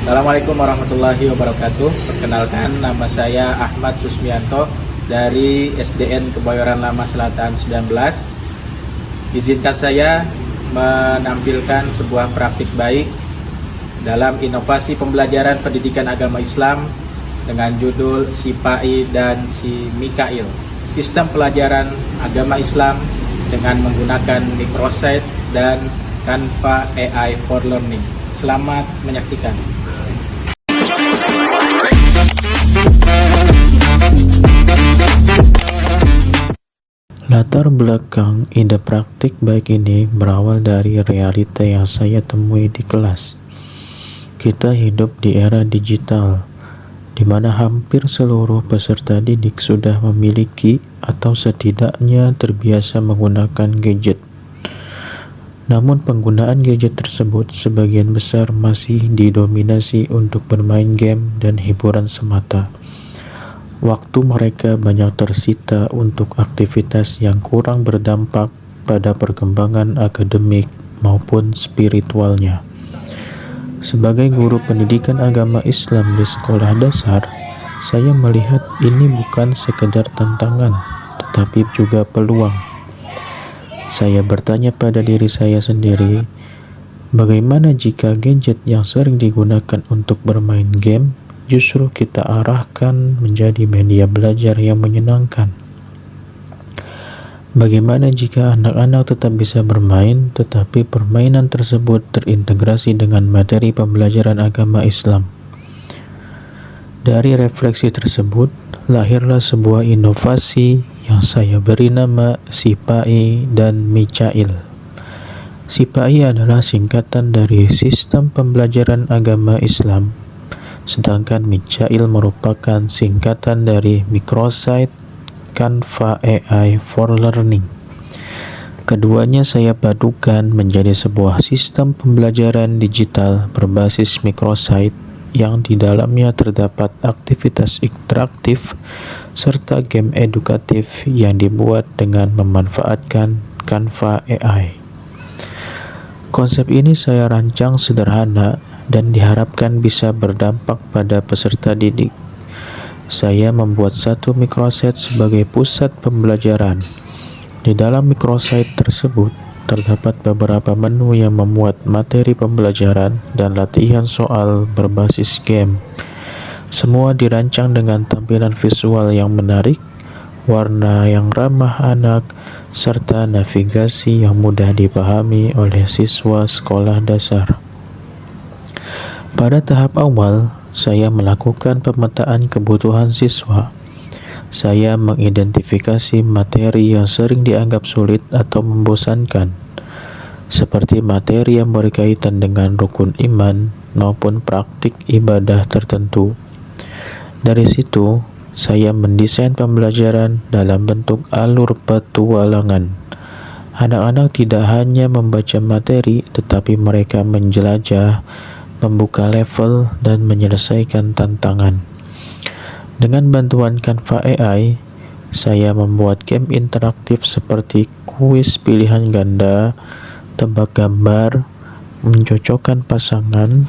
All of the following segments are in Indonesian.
Assalamualaikum warahmatullahi wabarakatuh. Perkenalkan, nama saya Ahmad Susmianto dari SDN Kebayoran Lama Selatan 19. Izinkan saya menampilkan sebuah praktik baik dalam inovasi pembelajaran pendidikan agama Islam dengan judul Si Pai dan Si Mikail. Sistem pelajaran agama Islam dengan menggunakan microsite dan Canva AI for Learning. Selamat menyaksikan. Latar belakang ide praktik baik ini berawal dari realita yang saya temui di kelas. Kita hidup di era digital, di mana hampir seluruh peserta didik sudah memiliki atau setidaknya terbiasa menggunakan gadget. Namun penggunaan gadget tersebut sebagian besar masih didominasi untuk bermain game dan hiburan semata. Waktu mereka banyak tersita untuk aktivitas yang kurang berdampak pada perkembangan akademik maupun spiritualnya. Sebagai guru pendidikan agama Islam di sekolah dasar, saya melihat ini bukan sekedar tantangan, tetapi juga peluang. Saya bertanya pada diri saya sendiri, bagaimana jika gadget yang sering digunakan untuk bermain game justru kita arahkan menjadi media belajar yang menyenangkan? Bagaimana jika anak-anak tetap bisa bermain, tetapi permainan tersebut terintegrasi dengan materi pembelajaran agama Islam? Dari refleksi tersebut, lahirlah sebuah inovasi yang saya beri nama Si Pai dan Mikail. Si Pai adalah singkatan dari Sistem Pembelajaran Agama Islam, sedangkan Mikail merupakan singkatan dari Microsite Canva AI for Learning. Keduanya saya padukan menjadi sebuah sistem pembelajaran digital berbasis microsite yang di dalamnya terdapat aktivitas interaktif serta game edukatif yang dibuat dengan memanfaatkan Canva AI. Konsep ini saya rancang sederhana dan diharapkan bisa berdampak pada peserta didik. Saya membuat satu microsite sebagai pusat pembelajaran. Di dalam microsite tersebut terdapat beberapa menu yang memuat materi pembelajaran dan latihan soal berbasis game. Semua dirancang dengan tampilan visual yang menarik, warna yang ramah anak, serta navigasi yang mudah dipahami oleh siswa sekolah dasar. Pada tahap awal, saya melakukan pemetaan kebutuhan siswa. Saya mengidentifikasi materi yang sering dianggap sulit atau membosankan, seperti materi yang berkaitan dengan rukun iman maupun praktik ibadah tertentu. Dari situ, saya mendesain pembelajaran dalam bentuk alur petualangan. Anak-anak tidak hanya membaca materi, tetapi mereka menjelajah, membuka level, dan menyelesaikan tantangan. Dengan bantuan Canva AI, saya membuat game interaktif seperti kuis pilihan ganda, tebak gambar, mencocokkan pasangan,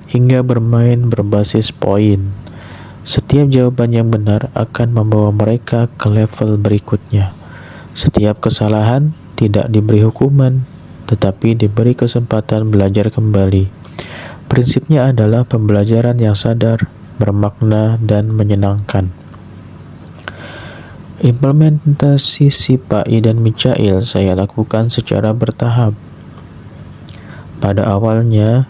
hingga bermain berbasis poin. Setiap jawaban yang benar akan membawa mereka ke level berikutnya. Setiap kesalahan tidak diberi hukuman, tetapi diberi kesempatan belajar kembali. Prinsipnya adalah pembelajaran yang sadar, bermakna, dan menyenangkan. Implementasi Si Pai dan Mikail saya lakukan secara bertahap. Pada awalnya,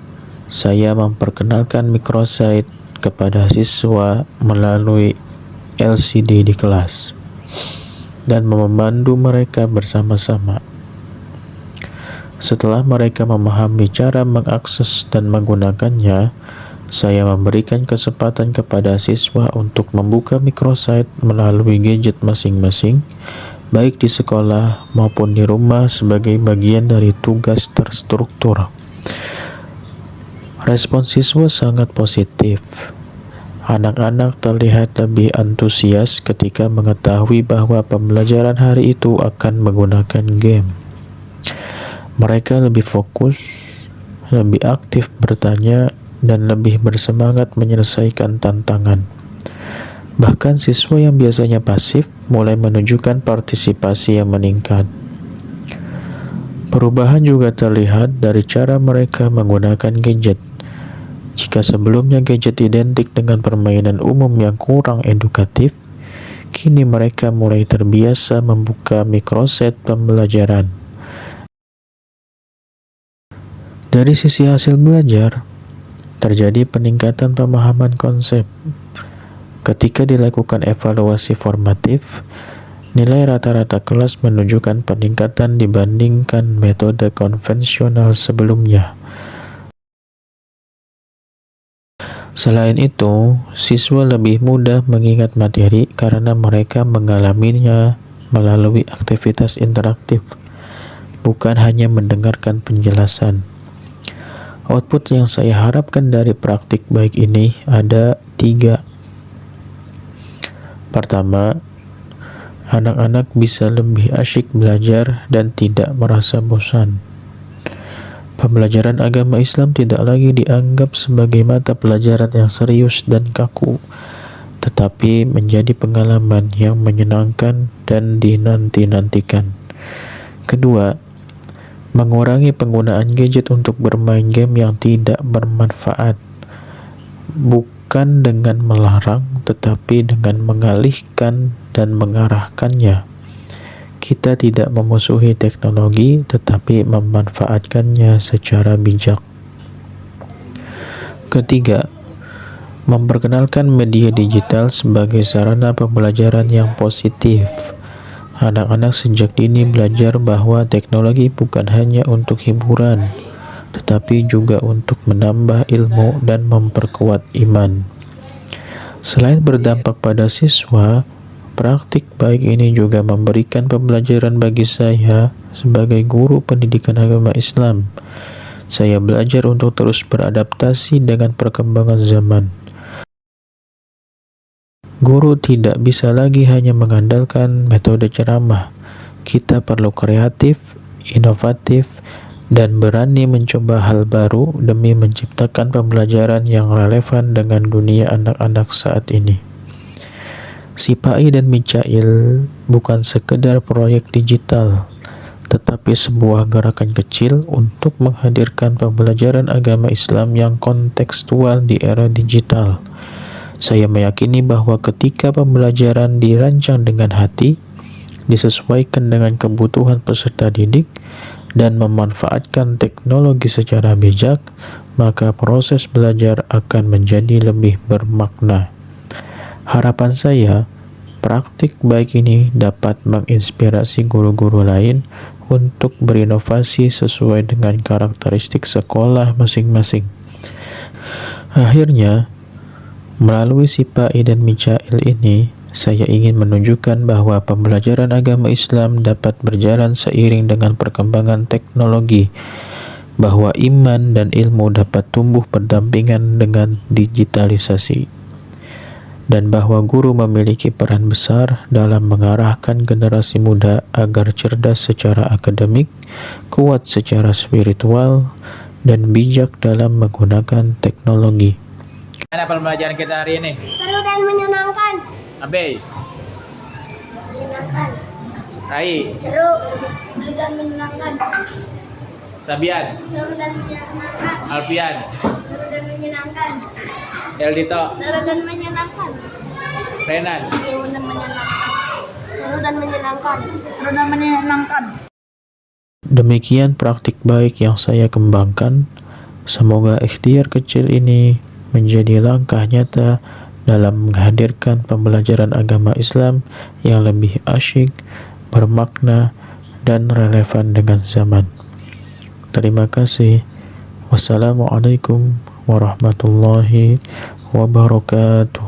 saya memperkenalkan microsite kepada siswa melalui LCD di kelas dan memandu mereka bersama-sama. Setelah mereka memahami cara mengakses dan menggunakannya, saya memberikan kesempatan kepada siswa untuk membuka microsite melalui gadget masing-masing, baik di sekolah maupun di rumah sebagai bagian dari tugas terstruktur. Respon siswa sangat positif. Anak-anak terlihat lebih antusias ketika mengetahui bahwa pembelajaran hari itu akan menggunakan game. Mereka lebih fokus, lebih aktif bertanya, dan lebih bersemangat menyelesaikan tantangan. Bahkan siswa yang biasanya pasif mulai menunjukkan partisipasi yang meningkat. Perubahan juga terlihat dari cara mereka menggunakan gadget. Jika sebelumnya gadget identik dengan permainan umum yang kurang edukatif, kini mereka mulai terbiasa membuka mikroset pembelajaran. Dari sisi hasil belajar, terjadi peningkatan pemahaman konsep. Ketika dilakukan evaluasi formatif, nilai rata-rata kelas menunjukkan peningkatan dibandingkan metode konvensional sebelumnya. Selain itu, siswa lebih mudah mengingat materi karena mereka mengalaminya melalui aktivitas interaktif, bukan hanya mendengarkan penjelasan. Output yang saya harapkan dari praktik baik ini ada 3. Pertama, anak-anak bisa lebih asyik belajar dan tidak merasa bosan. Pembelajaran agama Islam tidak lagi dianggap sebagai mata pelajaran yang serius dan kaku, tetapi menjadi pengalaman yang menyenangkan dan dinanti-nantikan. Kedua, mengurangi penggunaan gadget untuk bermain game yang tidak bermanfaat, bukan dengan melarang, tetapi dengan mengalihkan dan mengarahkannya. Kita tidak memusuhi teknologi, tetapi memanfaatkannya secara bijak. Ketiga, memperkenalkan media digital sebagai sarana pembelajaran yang positif. Anak-anak sejak dini belajar bahwa teknologi bukan hanya untuk hiburan, tetapi juga untuk menambah ilmu dan memperkuat iman. Selain berdampak pada siswa, praktik baik ini juga memberikan pembelajaran bagi saya sebagai guru pendidikan agama Islam. Saya belajar untuk terus beradaptasi dengan perkembangan zaman. Guru tidak bisa lagi hanya mengandalkan metode ceramah. Kita perlu kreatif, inovatif, dan berani mencoba hal baru demi menciptakan pembelajaran yang relevan dengan dunia anak-anak saat ini. SIPAI dan Micail bukan sekedar proyek digital, tetapi sebuah gerakan kecil untuk menghadirkan pembelajaran agama Islam yang kontekstual di era digital. Saya meyakini bahwa ketika pembelajaran dirancang dengan hati, disesuaikan dengan kebutuhan peserta didik, dan memanfaatkan teknologi secara bijak, maka proses belajar akan menjadi lebih bermakna. Harapan saya, praktik baik ini dapat menginspirasi guru-guru lain untuk berinovasi sesuai dengan karakteristik sekolah masing-masing. Akhirnya, melalui SIPAI dan Micail ini, saya ingin menunjukkan bahwa pembelajaran agama Islam dapat berjalan seiring dengan perkembangan teknologi, bahwa iman dan ilmu dapat tumbuh berdampingan dengan digitalisasi, dan bahwa guru memiliki peran besar dalam mengarahkan generasi muda agar cerdas secara akademik, kuat secara spiritual, dan bijak dalam menggunakan teknologi. Mana pembelajaran kita hari ini? Seru dan menyenangkan. Abe, Menyenangkan. Rai, Seru dan menyenangkan. Sabian, Seru dan menyenangkan. Alfian, Seru dan menyenangkan. Eldito, Seru dan menyenangkan. Renan. Seru dan menyenangkan. Seru dan menyenangkan. Seru dan menyenangkan. Demikian praktik baik yang saya kembangkan. Semoga ikhtiar kecil ini menjadi langkah nyata dalam menghadirkan pembelajaran agama Islam yang lebih asyik, bermakna, dan relevan dengan zaman. Terima kasih. Wassalamualaikum warahmatullahi wabarakatuh.